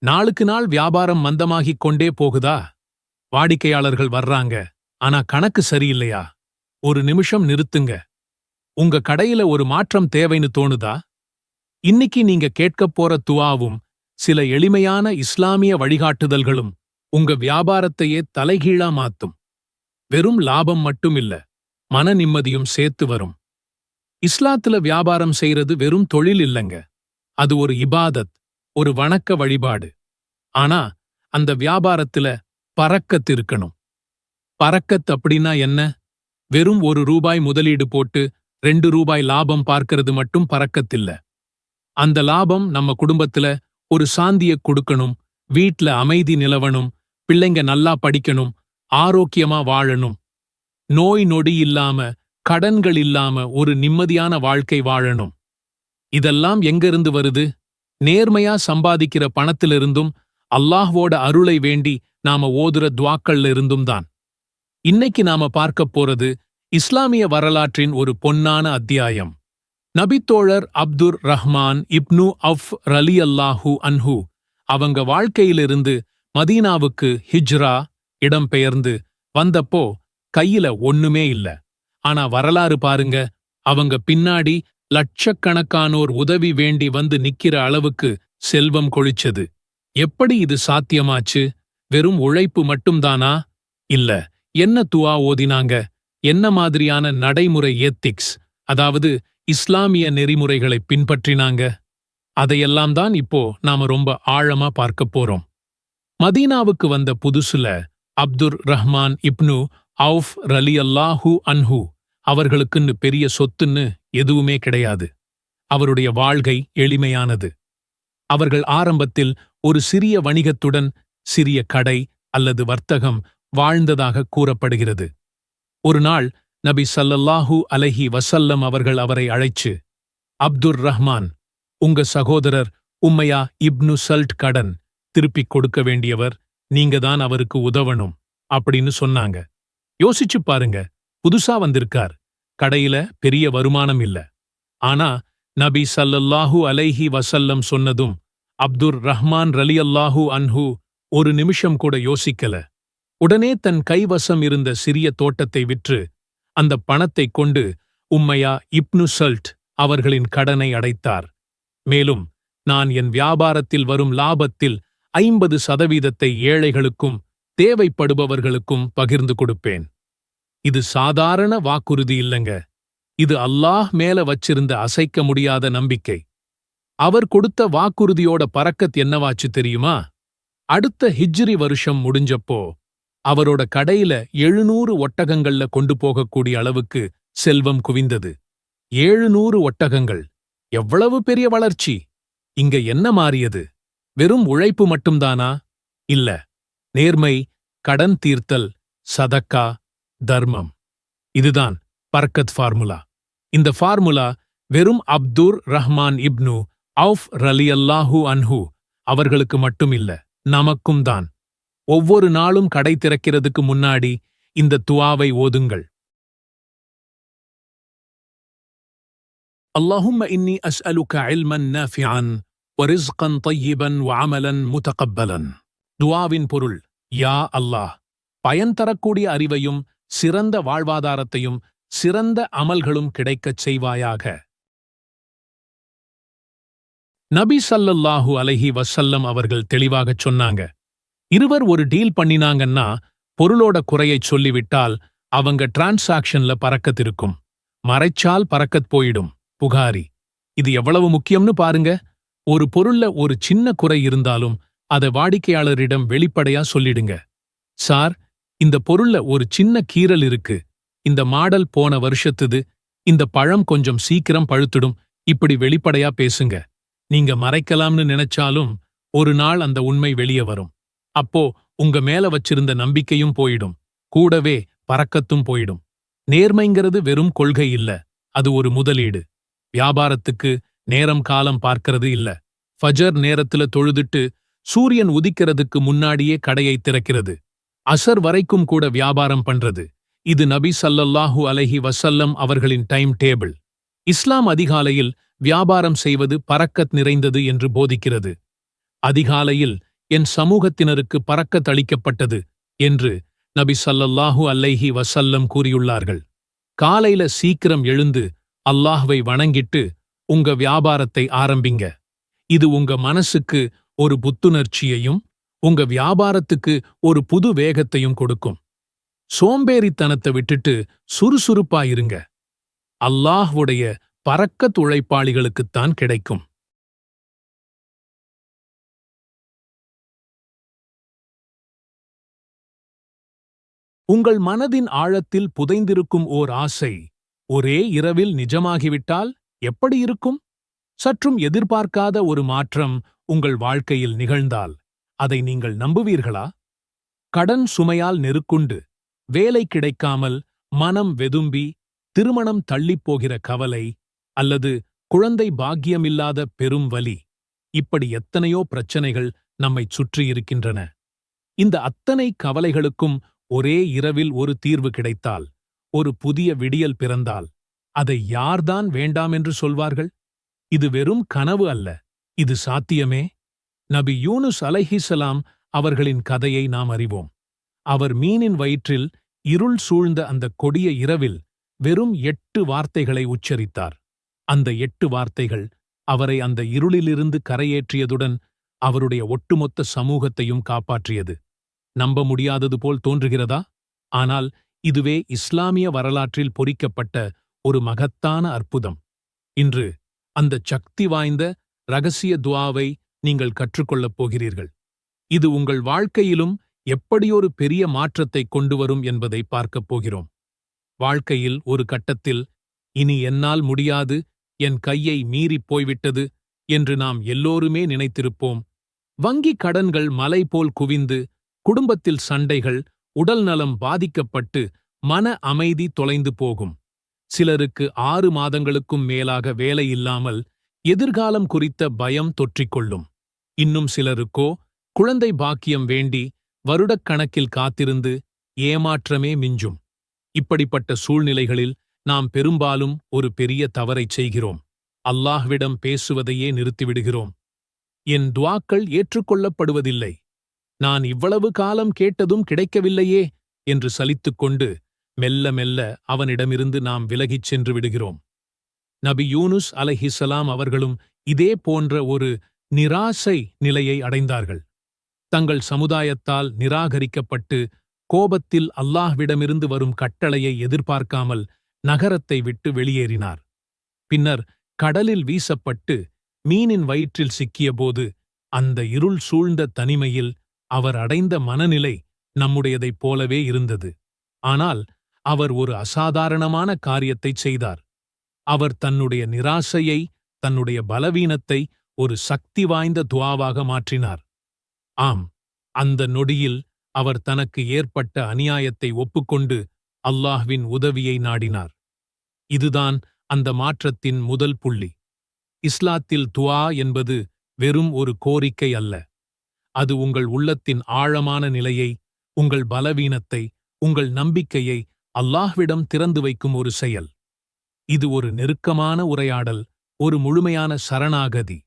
நாளுக்கு நாள் வியாபாரம் மந்தமாகிக் கொண்டே போகுதா? வாடிக்கையாளர்கள் வர்றாங்க, ஆனா கணக்கு சரியில்லையா? ஒரு நிமிஷம் நிறுத்துங்க. உங்க கடையில ஒரு மாற்றம் தேவைன்னு தோணுதா? இன்னைக்கு நீங்க கேட்கப் போற துஆவும் சில எளிமையான இஸ்லாமிய வழிகாட்டுதல்களும் உங்க வியாபாரத்தையே தலைகீழா மாத்தும். வெறும் லாபம் மட்டும் இல்ல, மன நிம்மதியும் சேர்த்து வரும். இஸ்லாத்துல வியாபாரம் செய்யறது வெறும் தொழில் இல்லங்க. அது ஒரு இபாதத், ஒரு வணக்க வழிபாடு. ஆனா அந்த வியாபாரத்துல பரக்கத் இருக்கணும். பரக்கத் அப்படின்னா என்ன? வெறும் ₹1 முதலீடு போட்டு ₹2 லாபம் பார்க்கறது மட்டும் பரக்கத்தில்ல. அந்த லாபம் நம்ம குடும்பத்துல ஒரு சாந்திய கொடுக்கணும், வீட்ல அமைதி நிலவணும், பிள்ளைங்க நல்லா படிக்கணும், ஆரோக்கியமா வாழணும், நோய் நொடி இல்லாம, கடன்கள் இல்லாம ஒரு நிம்மதியான வாழ்க்கை வாழணும். இதெல்லாம் எங்கிருந்து வருது? நேர்மையா சம்பாதிக்கிற பணத்திலிருந்தும் அல்லாஹ்வோட அருளை வேண்டி நாம ஓதுற துவாக்கள்ல இருந்தும் தான். இன்னைக்கு நாம பார்க்கப் போறது இஸ்லாமிய வரலாற்றின் ஒரு பொன்னான அத்தியாயம். நபித்தோழர் அப்துர் ரஹ்மான் இப்னு அஃப் ரலியல்லாஹு அன்ஹு அவங்க வாழ்க்கையிலிருந்து மதீனாவுக்கு ஹிஜ்ரா இடம்பெயர்ந்து வந்தப்போ கையில ஒண்ணுமே இல்ல. ஆனா வரலாறு பாருங்க, அவங்க பின்னாடி லட்சக்கணக்கானோர் உதவி வேண்டி வந்து நிக்கிற அளவுக்கு செல்வம் கொழிச்சது. எப்படி இது சாத்தியமாச்சு? வெறும் உழைப்பு மட்டும்தானா? இல்ல. என்ன துஆ ஓதினாங்க? என்ன மாதிரியான நடைமுறை எத்திக்ஸ், அதாவது இஸ்லாமிய நெறிமுறைகளை பின்பற்றினாங்க? அதையெல்லாம் தான் இப்போ நாம ரொம்ப ஆழமா பார்க்கப் போறோம். மதீனாவுக்கு வந்த புதுசுல அப்துர் ரஹ்மான் இப்னு அவுஃப் ரலியல்லாஹு அன்ஹு அவர்களுக்குன்னு பெரிய சொத்துன்னு எதுவுமே கிடையாது. அவருடைய வாழ்க்கை எளிமையானது. அவர்கள் ஆரம்பத்தில் ஒரு சிறிய வணிகத்துடன் சிறிய கடை அல்லது வர்த்தகம் வாழ்ந்ததாக கூறப்படுகிறது. ஒரு நாள் நபி ஸல்லல்லாஹு அலைஹி வஸல்லம் அவர்கள் அவரை அழைச்சு, அப்துர் ரஹ்மான், உங்க சகோதரர் உம்மையா இப்னு சல்ட் கடன் திருப்பிக் கொடுக்க வேண்டியவர், நீங்க தான் அவருக்கு உதவணும் அப்படின்னு சொன்னாங்க. யோசிச்சு பாருங்க, புதுசா வந்திருக்கார், கடையில பெரிய வருமானம் இல்ல. ஆனா நபி ஸல்லல்லாஹு அலைஹி வஸல்லம் சொன்னதும் அப்துர் ரஹ்மான் ரலியல்லாஹு அன்ஹு ஒரு நிமிஷம் கூட யோசிக்கல. உடனே தன் கைவசம் இருந்த சிறிய தோட்டத்தை விற்று அந்த பணத்தைக் கொண்டு உம்மையா இப்னு சல்ட் அவர்களின் கடனை அடைத்தார். மேலும், நான் என் வியாபாரத்தில் வரும் லாபத்தில் 50% ஏழைகளுக்கும் தேவைப்படுபவர்களுக்கும் பகிர்ந்து கொடுப்பேன். இது சாதாரண வாக்குறுதி இல்லங்க. இது அல்லாஹ் மேல வச்சிருந்த அசைக்க முடியாத நம்பிக்கை. அவர் கொடுத்த வாக்குறுதியோட பரக்கத் என்னவாச்சு தெரியுமா? அடுத்த ஹிஜ்ரி வருஷம் முடிஞ்சப்போ அவரோட கடையில 700 ஒட்டகங்கள்ல கொண்டு போகக்கூடிய அளவுக்கு செல்வம் குவிந்தது. 700 ஒட்டகங்கள், எவ்வளவு பெரிய வளர்ச்சி! இங்க என்ன மாறியது? வெறும் உழைப்பு மட்டும்தானா? இல்ல. நேர்மை, கடன் தீர்த்தல், சதக்கா, தர்மம். இதுதான் பரக்கத் ஃபார்முலா. இந்த ஃபார்முலா வெறும் அப்துர் ரஹ்மான் இப்னு அவுஃப் ரலியல்லாஹு அன்ஹு அவர்களுக்கு மட்டும் இல்ல, நமக்கும் தான். ஒவ்வொரு நாளும் கடை திறக்கிறதுக்கு முன்னாடி இந்த துஆவை ஓதுங்கள். அல்லாஹும்ம இன்னி அஸ்அலுக இல்மன் நாஃபிஅன் வரிஸ்கன் தய்யிபன் வஅமலன் முதகப்பலன். துஆவின் பொருள், யா அல்லாஹ், பயன் தரக்கூடிய அறிவையும் சிறந்த வாழ்வாதாரத்தையும் சிறந்த அமல்களும் கிடைக்கச் செய்வாயாக. நபி ஸல்லல்லாஹு அலைஹி வஸல்லம் அவர்கள் தெளிவாகச் சொன்னாங்க, இருவர் ஒரு டீல் பண்ணினாங்கன்னா பொருளோட குறையைச் சொல்லிவிட்டால் அவங்க டிரான்சாக்ஷன்ல பரக்கத் இருக்கும். மறைச்சால் பரக்கத் போயிடும். புகாரி. இது எவ்வளவு முக்கியம்னு பாருங்க. ஒரு பொருள்ல ஒரு சின்ன குறை இருந்தாலும் அதை வாடிக்கையாளரிடம் வெளிப்படையா சொல்லிடுங்க. சார், இந்த பொருள்ல ஒரு சின்ன கீறல் இருக்கு, இந்த மாடல் போன வருஷத்துது, இந்த பழம் கொஞ்சம் சீக்கிரம் பழுத்துடும், இப்படி வெளிப்படையா பேசுங்க. நீங்க மறைக்கலாம்னு நினைச்சாலும் ஒரு நாள் அந்த உண்மை வெளியே வரும். அப்போ உங்க மேல வச்சிருந்த நம்பிக்கையும் போயிடும், கூடவே பரக்கத்தும் போயிடும். நேர்மைங்கிறது வெறும் கொள்கை இல்ல, அது ஒரு முதலீடு. வியாபாரத்துக்கு நேரம் காலம் பார்க்கறது இல்ல. ஃபஜர் நேரத்துல தொழுதுட்டு சூரியன் உதிக்கிறதுக்கு முன்னாடியே கடையை திறக்கிறது. அசர் வரைக்கும் கூட வியாபாரம் பண்றது. இது நபி ஸல்லல்லாஹு அலைஹி வஸல்லம் அவர்களின் டைம் டேபிள். இஸ்லாம் அதிகாலையில் வியாபாரம் செய்வது பரக்கத் நிறைந்தது என்று போதிக்கிறது. அதிகாலையில் என் சமூகத்தினருக்கு பறக்கத்தளிக்கப்பட்டது என்று நபி ஸல்லல்லாஹு அலைஹி வஸல்லம் கூறியுள்ளார்கள். காலையில சீக்கிரம் எழுந்து அல்லாஹ்வை வணங்கிட்டு உங்க வியாபாரத்தை ஆரம்பிங்க. இது உங்க மனசுக்கு ஒரு புத்துணர்ச்சியையும் உங்க வியாபாரத்துக்கு ஒரு புது வேகத்தையும் கொடுக்கும். சோம்பேறித்தனத்தை விட்டுட்டு சுறுசுறுப்பாயிருங்க. அல்லாஹ்வுடைய பறக்கத் உழைப்பாளிகளுக்குத்தான் கிடைக்கும். உங்கள் மனதின் ஆழத்தில் புதைந்திருக்கும் ஓர் ஆசை ஒரே இரவில் நிஜமாகிவிட்டால் எப்படி இருக்கும்? சற்றும் எதிர்பார்க்காத ஒரு மாற்றம் உங்கள் வாழ்க்கையில் நிகழ்ந்தால் அதை நீங்கள் நம்புவீர்களா? கடன் சுமையால் நெருக்குண்டு, வேலை கிடைக்காமல் மனம் வெதும்பி, திருமணம் தள்ளிப்போகிற கவலை அல்லது குழந்தை பாக்கியமில்லாத பெரும் வலி, இப்படி எத்தனையோ பிரச்சனைகள் நம்மைச் சுற்றியிருக்கின்றன. இந்த அத்தனை கவலைகளுக்கும் ஒரே இரவில் ஒரு தீர்வு கிடைத்தால், ஒரு புதிய விடியல் பிறந்தால், அதை யார்தான் வேண்டாம் என்று சொல்வார்கள்? இது வெறும் கனவு அல்ல, இது சாத்தியமே. நபி யூனுஸ் அலைஹிஸ்ஸலாம் அவர்களின் கதையை நாம் அறிவோம். அவர் மீனின் வயிற்றில் இருள் சூழ்ந்த அந்த கொடிய இரவில் வெறும் 8 வார்த்தைகளை உச்சரித்தார். அந்த 8 வார்த்தைகள் அவரை அந்த இருளிலிருந்து கரையேற்றியதுடன் அவருடைய ஒட்டுமொத்த சமூகத்தையும் காப்பாற்றியது. நம்ப முடியாதது போல் தோன்றுகிறதா? ஆனால் இதுவே இஸ்லாமிய வரலாற்றில் பொறிக்கப்பட்ட ஒரு மகத்தான அற்புதம். இன்று அந்த சக்தி வாய்ந்த இரகசிய துஆவை நீங்கள் கற்றுக்கொள்ளப் போகிறீர்கள். இது உங்கள் வாழ்க்கையிலும் எப்படியொரு பெரிய மாற்றத்தை கொண்டு வரும் என்பதை பார்க்கப் போகிறோம். வாழ்க்கையில் ஒரு கட்டத்தில் இனி என்னால் முடியாது, என் கையை மீறிப் போய்விட்டது என்று நாம் எல்லோருமே நினைத்திருப்போம். வங்கிக் கடன்கள் மலை போல் குவிந்து, குடும்பத்தில் சண்டைகள், உடல் நலம் பாதிக்கப்பட்டு மன அமைதி தொலைந்து போகும். சிலருக்கு 6 மாதங்களுக்கும் மேலாக வேலை இல்லாமல் எதிர்காலம் குறித்த பயம் தொற்றிக்கொள்ளும். இன்னும் சிலருக்கோ குழந்தை பாக்கியம் வேண்டி வருடக்கணக்கில் காத்திருந்து ஏமாற்றமே மிஞ்சும். இப்படிப்பட்ட சூழ்நிலைகளில் நாம் பெரும்பாலும் ஒரு பெரிய தவறைச் செய்கிறோம். அல்லாஹ்விடம் பேசுவதையே நிறுத்திவிடுகிறோம். என் துஆக்கள் ஏற்றுக்கொள்ளப்படுவதில்லை, நான் இவ்வளவு காலம் கேட்டதும் கிடைக்கவில்லையே என்று சலித்துக்கொண்டு மெல்ல மெல்ல அவனிடமிருந்து நாம் விலகிச் சென்று விடுகிறோம். நபி யூனுஸ் அலைஹிஸ்ஸலாம் அவர்களும் இதே போன்ற ஒரு நிராசை நிலையை அடைந்தார்கள். தங்கள் சமுதாயத்தால் நிராகரிக்கப்பட்டு கோபத்தில் அல்லாஹ்விடமிருந்து வரும் கட்டளையை எதிர்பார்க்காமல் நகரத்தை விட்டு வெளியேறினார். பின்னர் கடலில் வீசப்பட்டு மீனின் வயிற்றில் சிக்கியபோது அந்த இருள் சூழ்ந்த தனிமையில் அவர் அடைந்த மனநிலை நம்முடையதைப் போலவே இருந்தது. ஆனால் அவர் ஒரு அசாதாரணமான காரியத்தைச் செய்தார். அவர் தன்னுடைய நிராசையை, தன்னுடைய பலவீனத்தை ஒரு சக்தி வாய்ந்த துஆவாக மாற்றினார். ஆம், அந்த நொடியில் அவர் தனக்கு ஏற்பட்ட அநியாயத்தை ஒப்புக்கொண்டு அல்லாஹ்வின் உதவியை நாடினார். இதுதான் அந்த மாற்றத்தின் முதல் புள்ளி. இஸ்லாத்தில் துஆ என்பது வெறும் ஒரு கோரிக்கை அல்ல. அது உங்கள் உள்ளத்தின் ஆழமான நிலையை, உங்கள் பலவீனத்தை, உங்கள் நம்பிக்கையை அல்லாஹ்விடம் திறந்து வைக்கும் ஒரு செயல். இது ஒரு நெருக்கமான உரையாடல், ஒரு முழுமையான சரணாகதி.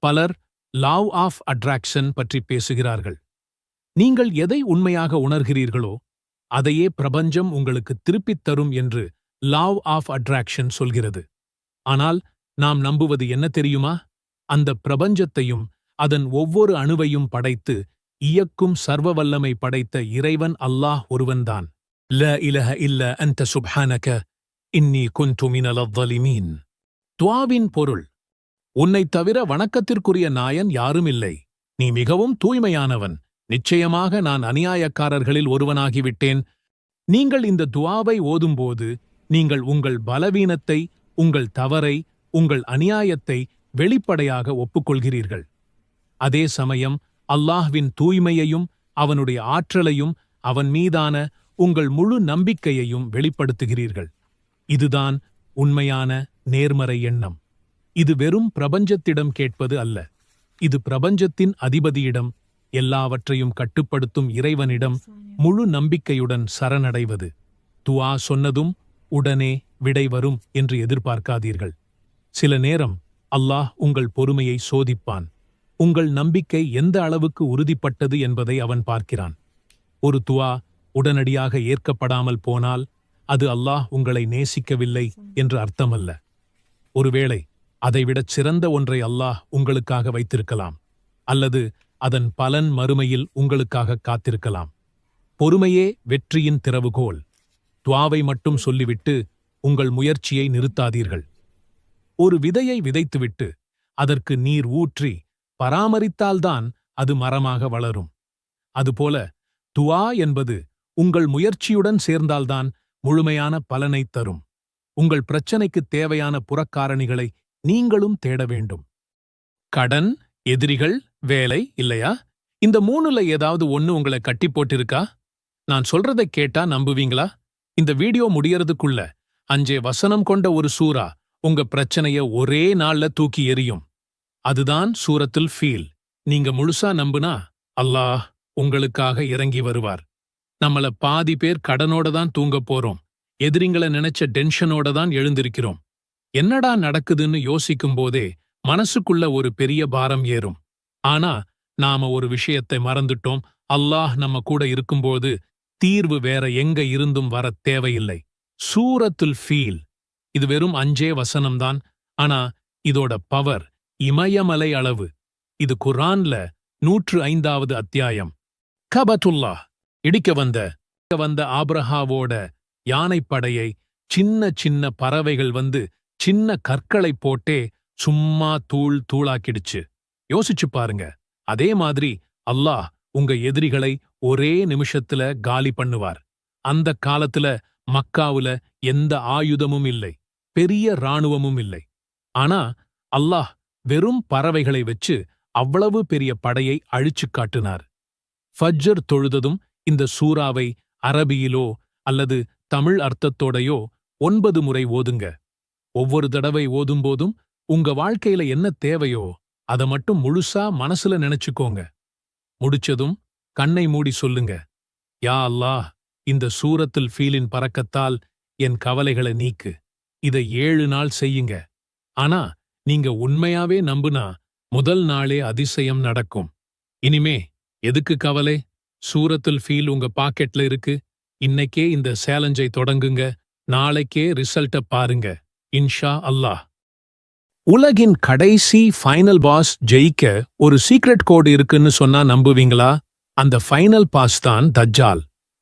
பலர் லாவ் ஆஃப் அட்ராக்ஷன் பற்றி பேசுகிறார்கள். நீங்கள் எதை உண்மையாக உணர்கிறீர்களோ அதையே பிரபஞ்சம் உங்களுக்கு திருப்பித் தரும் என்று லாவ் ஆஃப் அட்ராக்ஷன் சொல்கிறது. ஆனால் நாம் நம்புவது என்ன தெரியுமா? அந்த பிரபஞ்சத்தையும் அதன் ஒவ்வொரு அணுவையும் படைத்து இயக்கும் சர்வவல்லமை படைத்த இறைவன் அல்லாஹ் ஒருவன்தான். லா இலஹ இல்லா அன்த சுப்ஹானக இன்னி குன்து மினல் ظالمين. துஆவின் பொருள்: உன்னைத் தவிர வணக்கத்திற்குரிய நாயன் யாரும் இல்லை. நீ மிகவும் தூய்மையானவன். நிச்சயமாக நான் அநியாயக்காரர்களில் ஒருவனாகிவிட்டேன். நீங்கள் இந்த துஆவை ஓதும்போது நீங்கள் உங்கள் பலவீனத்தை, உங்கள் தவறை, உங்கள் அநியாயத்தை வெளிப்படையாக ஒப்புக்கொள்கிறீர்கள். அதே சமயம் அல்லாஹ்வின் தூய்மையையும் அவனுடைய ஆற்றலையும் அவன் மீதான உங்கள் முழு நம்பிக்கையையும் வெளிப்படுத்துகிறீர்கள். இதுதான் உண்மையான நேர்மறை எண்ணம். இது வெறும் பிரபஞ்சத்திடம் கேட்பது அல்ல. இது பிரபஞ்சத்தின் அதிபதியிடம், எல்லாவற்றையும் கட்டுப்படுத்தும் இறைவனிடம் முழு நம்பிக்கையுடன் சரணடைவது. துஆ சொன்னதும் உடனே விடை வரும் என்று எதிர்பார்க்காதீர்கள். சில நேரம் அல்லாஹ் உங்கள் பொறுமையை சோதிப்பான். உங்கள் நம்பிக்கை எந்த அளவுக்கு உறுதிப்பட்டது என்பதை அவன் பார்க்கிறான். ஒரு துவா உடனடியாக ஏற்கப்படாமல் போனால் அது அல்லாஹ் உங்களை நேசிக்கவில்லை என்று அர்த்தமல்ல. ஒருவேளை அதைவிடச் சிறந்த ஒன்றை அல்லாஹ் உங்களுக்காக வைத்திருக்கலாம், அல்லது அதன் பலன் மறுமையில் உங்களுக்காக காத்திருக்கலாம். பொறுமையே வெற்றியின் திறவுகோல். துவாவை மட்டும் சொல்லிவிட்டு உங்கள் முயற்சியை நிறுத்தாதீர்கள். ஒரு விதையை விதைத்துவிட்டு அதற்கு நீர் ஊற்றி பராமரித்தால்தான் அது மரமாக வளரும். அதுபோல துஆ என்பது உங்கள் முயற்சியுடன் சேர்ந்தால்தான் முழுமையான பலனைத் தரும். உங்கள் பிரச்சனைக்குத் தேவையான புறக்காரணிகளை நீங்களும் தேட வேண்டும். கடன், எதிரிகள், வேலை இல்லையா? இந்த மூணுல ஏதாவது ஒண்ணு உங்களை கட்டி போட்டிருக்கா? நான் சொல்றதை கேட்டா நம்புவீங்களா? இந்த வீடியோ முடியறதுக்குள்ள 5 வசனம் கொண்ட ஒரு சூரா உங்க பிரச்சனைய ஒரே நாள்ல தூக்கி எறியும். அதுதான் சூரத்துல் ஃபீல். நீங்க முழுசா நம்புனா அல்லாஹ் உங்களுக்காக இறங்கி வருவார். நம்மள பாதி பேர் கடனோட தான் தூங்கப் போறோம். எதிரிங்களை நினைச்ச டென்ஷனோட தான் எழுந்திருக்கிறோம். என்னடா நடக்குதுன்னு யோசிக்கும் போதே மனசுக்குள்ள ஒரு பெரிய பாரம் ஏறும். ஆனா நாம ஒரு விஷயத்தை மறந்துட்டோம். அல்லாஹ் நம்ம கூட இருக்கும்போது தீர்வு வேற எங்க இருந்தும் வரத் தேவையில்லை. சூரத்துல் ஃபீல் இது வெறும் 5 வசனம்தான். ஆனா இதோட பவர் இமயமலை அளவு. இது குர்ஆன்ல 105வது அத்தியாயம். கபத்துல்லாஹ் இடிக்க வந்த ஆபிரஹாவோட யானைப்படையை சின்ன சின்ன பறவைகள் வந்து சின்ன கற்களை போட்டே சும்மா தூளாக்கிடுச்சு. யோசிச்சு பாருங்க. அதே மாதிரி அல்லாஹ் உங்க எதிரிகளை ஒரே நிமிஷத்துல காலி பண்ணுவார். அந்த காலத்துல மக்காவுல எந்த ஆயுதமும் இல்லை, பெரிய இராணுவமும் இல்லை. ஆனா அல்லாஹ் வெறும் பறவைகளை வச்சு அவ்வளவு பெரிய படையை அழிச்சுக் காட்டினார். ஃபஜ்ர் தொழுததும் இந்த சூறாவை அரபியிலோ அல்லது தமிழ் அர்த்தத்தோடையோ 9 முறை ஓதுங்க. ஒவ்வொரு தடவை ஓதும்போதும் உங்க வாழ்க்கையில என்ன தேவையோ அதை மட்டும் முழுசா மனசுல நினைச்சுக்கோங்க. முடிச்சதும் கண்ணை மூடி சொல்லுங்க, யா அல்லாஹ், இந்த சூரத்துல் ஃபீலின் பரக்கத்தால் என் கவலைகளை நீக்கு. இதை 7 நாள் செய்யுங்க. ஆனா நீங்க உண்மையாவே நம்புனா முதல் நாளே அதிசயம் நடக்கும். இனிமே எதுக்கு கவலை? சூரத்துல் ஃபீல் உங்க பாக்கெட்ல இருக்கு. இன்னைக்கே இந்த சேலஞ்சை தொடங்குங்க. நாளைக்கே ரிசல்ட்ட பாருங்க. இன்ஷா அல்லாஹ். உலகின் கடைசி ஃபைனல் பாஸ் ஜெயிக்க ஒரு சீக்ரெட் கோடு இருக்குன்னு சொன்னா நம்புவீங்களா? அந்த ஃபைனல் பாஸ் தான் தஜ்ஜால்.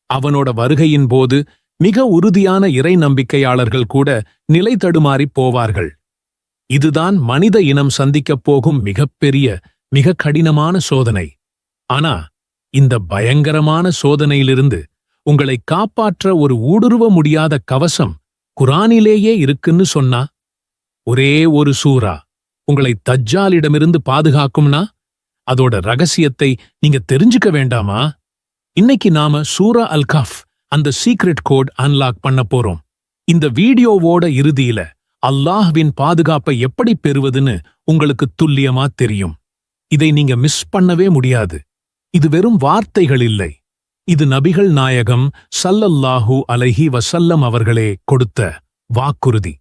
அவனோட வருகையின் போது மிக உறுதியான இறை நம்பிக்கையாளர்கள் கூட நிலை தடுமாறிப் போவார்கள். இதுதான் மனித இனம் சந்திக்கப் போகும் மிகப்பெரிய, மிக கடினமான சோதனை. ஆனா இந்த பயங்கரமான சோதனையிலிருந்து உங்களை காப்பாற்ற ஒரு ஊடுருவ முடியாத கவசம் குர்ஆனிலேயே இருக்குன்னு சொன்னா, ஒரே ஒரு சூரா உங்களை தஜ்ஜாலிடமிருந்து பாதுகாக்கும்னா அதோட ரகசியத்தை நீங்க தெரிஞ்சுக்க வேண்டாமா? இன்னைக்கு நாம சூரா அல் கஃப், அந்த சீக்ரெட் கோட் அன்லாக் பண்ண போறோம். இந்த வீடியோவோட இறுதியில அல்லாஹ்வின் பாதுகாப்பை எப்படி பெறுவதுன்னு உங்களுக்கு துல்லியமா தெரியும். இதை நீங்க மிஸ் பண்ணவே முடியாது. இது வெறும் வார்த்தைகள் இல்லை. இது நபிகள் நாயகம் ஸல்லல்லாஹு அலைஹி வஸல்லம் அவர்களே கொடுத்த வாக்குறுதி.